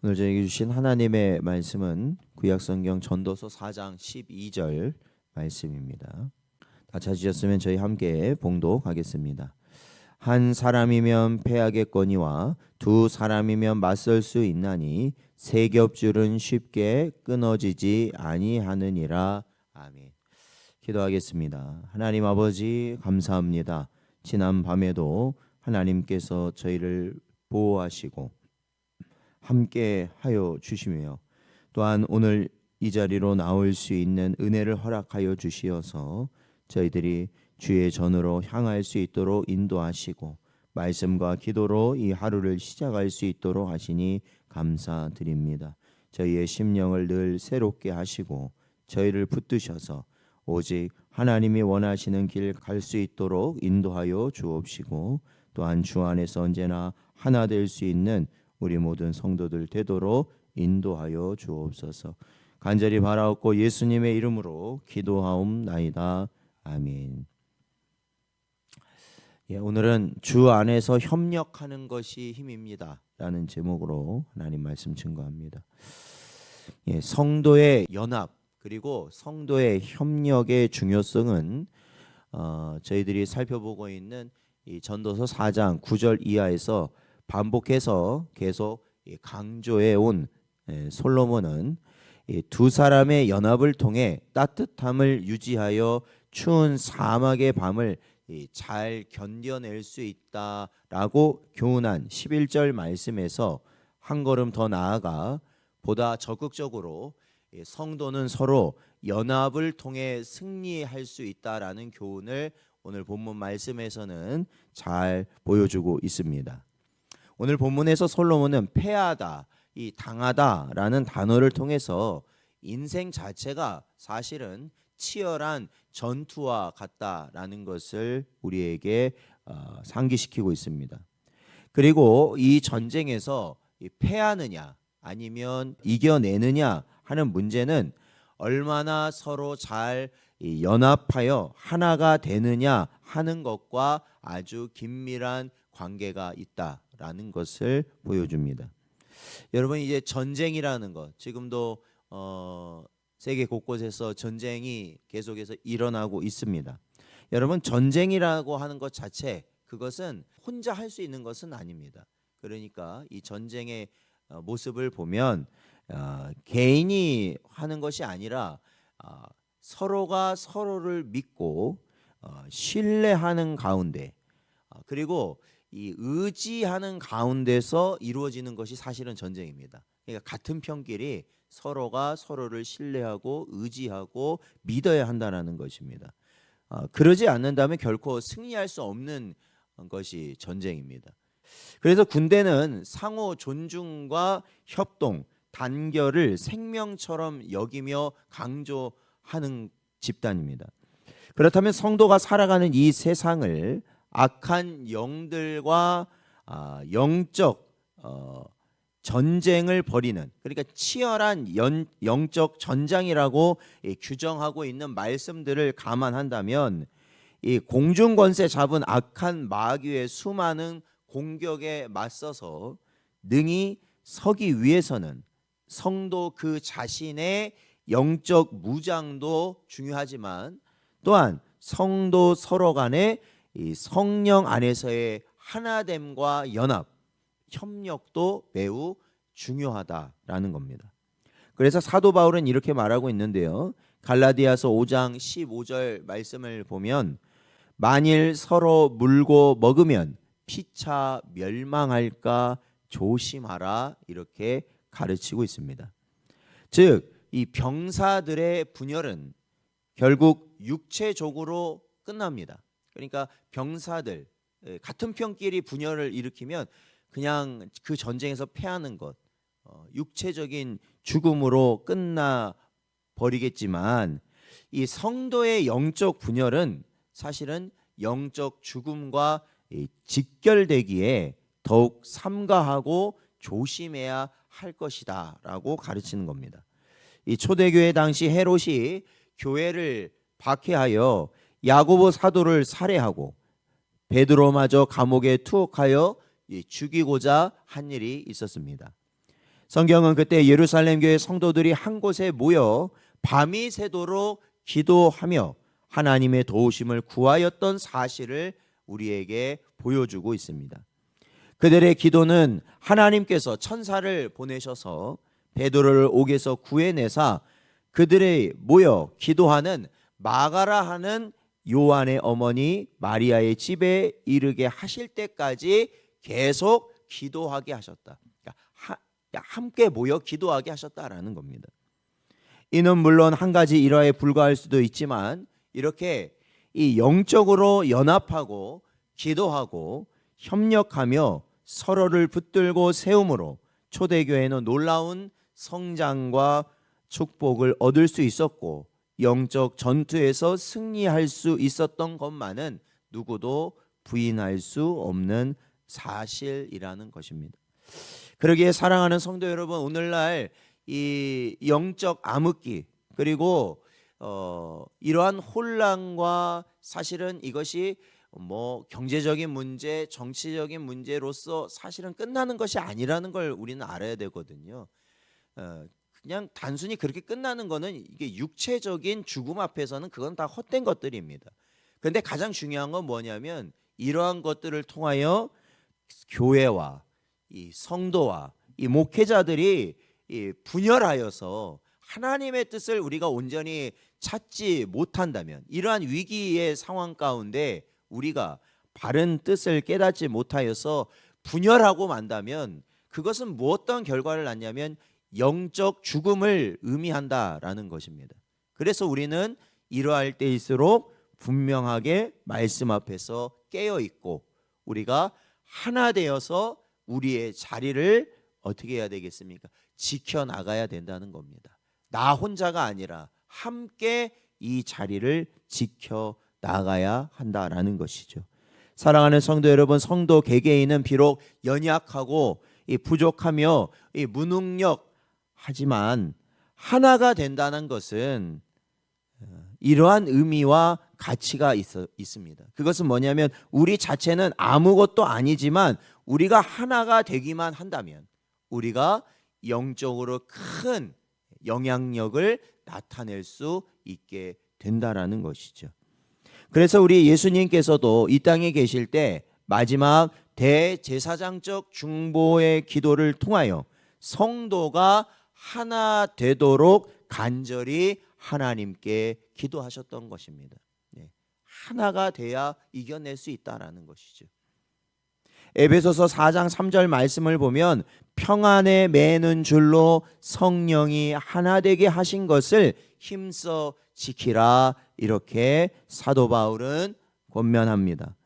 오늘 저에게 주신 하나님의 말씀은 구약성경 전도서 4장 12절 말씀입니다. 다 찾으셨으면 저희 함께 봉독하겠습니다. 한 사람이면 패하겠거니와 두 사람이면 맞설 수 있나니 세 겹줄은 쉽게 끊어지지 아니하느니라. 아멘. 기도하겠습니다. 하나님 아버지 감사합니다. 지난 밤에도 하나님께서 저희를 보호하시고 함께 하여 주시며 또한 오늘 이 자리로 나올 수 있는 은혜를 허락하여 주시어서 저희들이 주의 전으로 향할 수 있도록 인도하시고 말씀과 기도로 이 하루를 시작할 수 있도록 하시니 감사드립니다. 저희의 심령을 늘 새롭게 하시고 저희를 붙드셔서 오직 하나님이 원하시는 길 갈 수 있도록 인도하여 주옵시고 또한 주 안에서 언제나 하나 될 수 있는 우리 모든 성도들 되도록 인도하여 주옵소서. 간절히 바라옵고 예수님의 이름으로 기도하옵나이다. 아멘. 오늘은 주 안에서 협력하는 것이 힘입니다 라는 제목으로 하나님 말씀 증거합니다. 성도의 연합 그리고 성도의 협력의 중요성은 저희들이 살펴보고 있는 이 전도서 4장 9절 이하에서 반복해서 계속 강조해 온 솔로몬은 두 사람의 연합을 통해 따뜻함을 유지하여 추운 사막의 밤을 잘 견뎌낼 수 있다라고 교훈한 11절 말씀에서 한 걸음 더 나아가 보다 적극적으로 성도는 서로 연합을 통해 승리할 수 있다라는 교훈을 오늘 본문 말씀에서는 잘 보여주고 있습니다. 오늘 본문에서 솔로몬은 패하다, 이 당하다라는 단어를 통해서 인생 자체가 사실은 치열한 전투와 같다라는 것을 우리에게 상기시키고 있습니다. 그리고 이 전쟁에서 패하느냐 아니면 이겨내느냐 하는 문제는 얼마나 서로 잘 연합하여 하나가 되느냐 하는 것과 아주 긴밀한 관계가 있다라는 것을 보여줍니다. 여러분, 이제 전쟁이라는 것, 지금도 세계 곳곳에서 전쟁이 계속해서 일어나고 있습니다. 여러분, 전쟁이라고 하는 것 자체, 그것은 혼자 할 수 있는 것은 아닙니다. 그러니까 이 전쟁의 모습을 보면 개인이 하는 것이 아니라 서로가 서로를 믿고 신뢰하는 가운데 그리고 이 의지하는 가운데서 이루어지는 것이 사실은 전쟁입니다. 그러니까 같은 편끼리 서로가 서로를 신뢰하고 의지하고 믿어야 한다는 것입니다. 그러지 않는다면 결코 승리할 수 없는 것이 전쟁입니다. 그래서 군대는 상호 존중과 협동, 단결을 생명처럼 여기며 강조하는 집단입니다. 그렇다면 성도가 살아가는 이 세상을 악한 영들과 영적 전쟁을 벌이는, 그러니까 치열한 영적 전장이라고 규정하고 있는 말씀들을 감안한다면 이 공중권세 잡은 악한 마귀의 수많은 공격에 맞서서 능히 서기 위해서는 성도 그 자신의 영적 무장도 중요하지만 또한 성도 서로 간의 이 성령 안에서의 하나됨과 연합, 협력도 매우 중요하다라는 겁니다. 그래서 사도 바울은 이렇게 말하고 있는데요. 갈라디아서 5장 15절 말씀을 보면 만일 서로 물고 먹으면 피차 멸망할까 조심하라 이렇게 가르치고 있습니다. 즉, 이 병사들의 분열은 결국 육체적으로 끝납니다. 그러니까 병사들 같은 편끼리 분열을 일으키면 그냥 그 전쟁에서 패하는 것, 육체적인 죽음으로 끝나 버리겠지만 이 성도의 영적 분열은 사실은 영적 죽음과 직결되기에 더욱 삼가하고 조심해야 할 것이다라고 가르치는 겁니다. 이 초대교회 당시 헤롯이 교회를 박해하여 야고보 사도를 살해하고 베드로마저 감옥에 투옥하여 죽이고자 한 일이 있었습니다. 성경은 그때 예루살렘 교회 성도들이 한 곳에 모여 밤이 새도록 기도하며 하나님의 도우심을 구하였던 사실을 우리에게 보여주고 있습니다. 그들의 기도는 하나님께서 천사를 보내셔서 베드로를 옥에서 구해내사 그들의 모여 기도하는 마가라 하는 요한의 어머니 마리아의 집에 이르게 하실 때까지 계속 기도하게 하셨다. 그러니까 함께 모여 기도하게 하셨다라는 겁니다. 이는 물론 한 가지 일화에 불과할 수도 있지만 이렇게 이 영적으로 연합하고 기도하고 협력하며 서로를 붙들고 세움으로 초대교회는 놀라운 성장과 축복을 얻을 수 있었고 영적 전투에서 승리할 수 있었던 것만은 누구도 부인할 수 없는 사실이라는 것입니다. 그러기에 사랑하는 성도 여러분, 오늘날 이 영적 암흑기 그리고 이러한 혼란과 사실은 이것이 뭐 경제적인 문제, 정치적인 문제로서 사실은 끝나는 것이 아니라는 걸 우리는 알아야 되거든요. 그냥 단순히 그렇게 끝나는 거는 이게 육체적인 죽음 앞에서는 그건 다 헛된 것들입니다. 그런데 가장 중요한 건 뭐냐면 이러한 것들을 통하여 교회와 이 성도와 이 목회자들이 이 분열하여서 하나님의 뜻을 우리가 온전히 찾지 못한다면, 이러한 위기의 상황 가운데 우리가 바른 뜻을 깨닫지 못하여서 분열하고 만다면 그것은 어떤 결과를 낳냐면 영적 죽음을 의미한다라는 것입니다. 그래서 우리는 이러할 때일수록 분명하게 말씀 앞에서 깨어 있고 우리가 하나 되어서 우리의 자리를 어떻게 해야 되겠습니까? 지켜나가야 된다는 겁니다. 나 혼자가 아니라 함께 이 자리를 지켜나가야 한다라는 것이죠. 사랑하는 성도 여러분, 성도 개개인은 비록 연약하고 부족하며 무능력하지만 하나가 된다는 것은 이러한 의미와 가치가 있습니다. 그것은 뭐냐면 우리 자체는 아무것도 아니지만 우리가 하나가 되기만 한다면 우리가 영적으로 큰 영향력을 나타낼 수 있게 된다라는 것이죠. 그래서 우리 예수님께서도 이 땅에 계실 때 마지막 대제사장적 중보의 기도를 통하여 성도가 하나 되도록 간절히 하나님께 기도하셨던 것입니다. 하나가 돼야 이겨낼 수 있다라는 것이죠. 에베소서 4장 3절 말씀을 보면 평안에 매는 줄로 성령이 하나 되게 하신 것을 힘써 지키라, 이렇게 사도 바울은 권면합니다.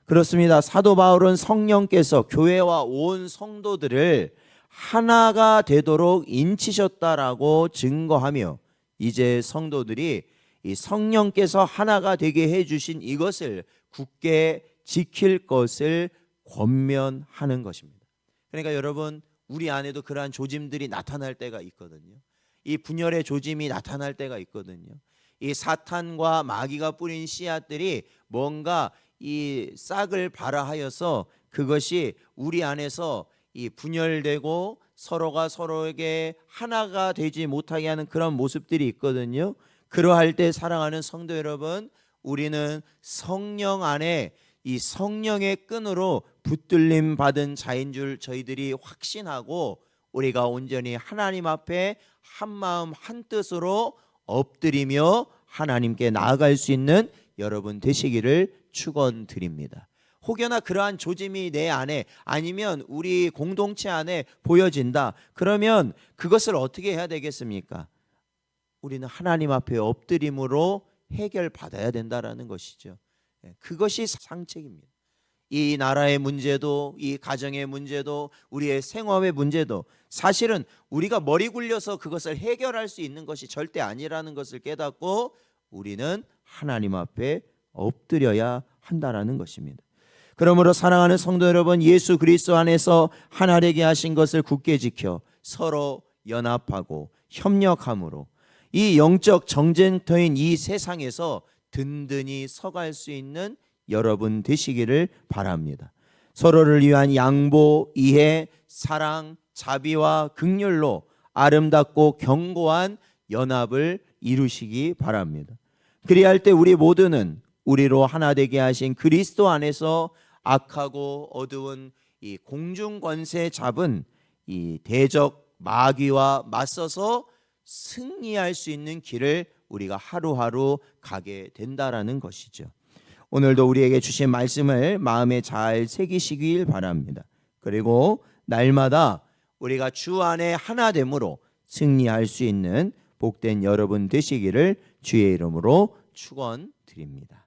그렇습니다. 사도 바울은 성령께서 교회와 온 성도들을 하나가 되도록 인치셨다라고 증거하며 이제 성도들이 이 성령께서 하나가 되게 해주신 이것을 굳게 지킬 것을 권면하는 것입니다. 그러니까 여러분, 우리 안에도 그러한 조짐들이 나타날 때가 있거든요. 이 분열의 조짐이 나타날 때가 있거든요. 이 사탄과 마귀가 뿌린 씨앗들이 뭔가 이 싹을 발아하여서 그것이 우리 안에서 이 분열되고 서로가 서로에게 하나가 되지 못하게 하는 그런 모습들이 있거든요. 그러할 때 사랑하는 성도 여러분, 우리는 성령 안에 이 성령의 끈으로 붙들림 받은 자인 줄 저희들이 확신하고 우리가 온전히 하나님 앞에 한 마음 한 뜻으로 엎드리며 하나님께 나아갈 수 있는 여러분 되시기를 축원드립니다. 혹여나 그러한 조짐이 내 안에 아니면 우리 공동체 안에 보여진다, 그러면 그것을 어떻게 해야 되겠습니까? 우리는 하나님 앞에 엎드림으로 해결받아야 된다라는 것이죠. 그것이 상책입니다. 이 나라의 문제도, 이 가정의 문제도, 우리의 생업의 문제도 사실은 우리가 머리 굴려서 그것을 해결할 수 있는 것이 절대 아니라는 것을 깨닫고 우리는 하나님 앞에 엎드려야 한다라는 것입니다. 그러므로 사랑하는 성도 여러분, 예수 그리스도 안에서 하나 되게 하신 것을 굳게 지켜 서로 연합하고 협력함으로 이 영적 정쟁터인 이 세상에서 든든히 서갈 수 있는 여러분 되시기를 바랍니다. 서로를 위한 양보, 이해, 사랑, 자비와 긍휼로 아름답고 견고한 연합을 이루시기 바랍니다. 그리할 때 우리 모두는 우리로 하나 되게 하신 그리스도 안에서 악하고 어두운 이 공중 권세 잡은 이 대적 마귀와 맞서서 승리할 수 있는 길을 우리가 하루하루 가게 된다라는 것이죠. 오늘도 우리에게 주신 말씀을 마음에 잘 새기시길 바랍니다. 그리고 날마다 우리가 주 안에 하나됨으로 승리할 수 있는 복된 여러분 되시기를 주의 이름으로 축원드립니다.